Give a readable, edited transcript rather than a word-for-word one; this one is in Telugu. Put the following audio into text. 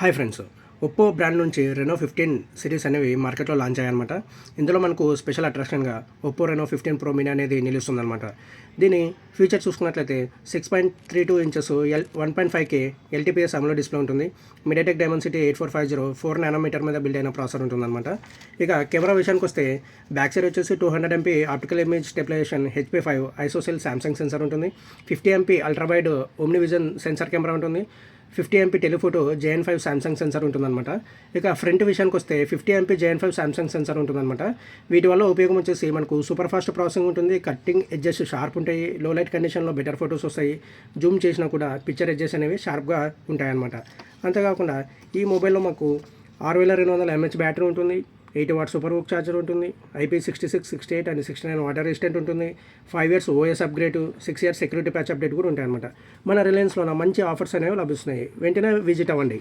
హాయ్ ఫ్రెండ్స్, ఒప్పో బ్రాండ్ నుంచి రెనో 15 సిరీస్ అనేవి మార్కెట్లో లాంచ్ అయ్యాయన్నమాట. ఇందులో మనకు స్పెషల్ అట్రాక్షన్గా ఒప్పో రెనో 15 ప్రో మినీ అనేది నిలుస్తుందన్నమాట. దీని ఫీచర్ చూసుకున్నట్లయితే 6.32 inches 1.5K LTPS AMOLED display ఉంటుంది. మీడియాటెక్ డైమెన్సిటీ 8450 4 నానోమీటర్ మీద బిల్డ్ అయిన ప్రాసెసర్ ఉంటుందన్నమాట. ఇక కెమెరా విషయానికి వస్తే బ్యాక్ సైడ్ వచ్చేసి 200 MP optical image stabilisation HP5 ISOCELL Samsung sensor ఉంటుంది. 50 MP ultra wide OmniVision sensor camera ఉంటుంది. 50 MP telephoto JN5 Samsung censor ఉంటుందన్నమాట. ఇక ఫ్రంట్ విషయానికి వస్తే 50 MP JN5 శాంసంగ్ సెన్సార్ ఉంటుందన్నమాట. వీటి వల్ల ఉపయోగం వచ్చేసి మనకు సూపర్ ఫాస్ట్ ప్రాసెసింగ్ ఉంటుంది. కట్టింగ్ ఎడ్జెస్ షార్ప్ ఉంటాయి. లో లైట్ కండిషన్లో బెటర్ ఫొటోస్ వస్తాయి. జూమ్ చేసినా కూడా పిక్చర్ ఎడ్జెస్ అనేవి షార్ప్గా ఉంటాయన్నమాట. అంతేకాకుండా ఈ మొబైల్లో మాకు 6200 mAh బ్యాటరీ ఉంటుంది. 80 వాట్ సూపర్ హుక్ ఛార్జర్ ఉంటుంది. IP66, 68 అండ్ 69 వాటర్ రెసిస్టెంట్ ఉంటుంది. 5 years OS upgrade, 6 years security patch update కూడా ఉంటాయన్నమాట. మన రిలయన్స్లో మంచి ఆఫర్స్ అనేవి లభిస్తున్నాయి. వెంటనే విజిట్ అవ్వండి.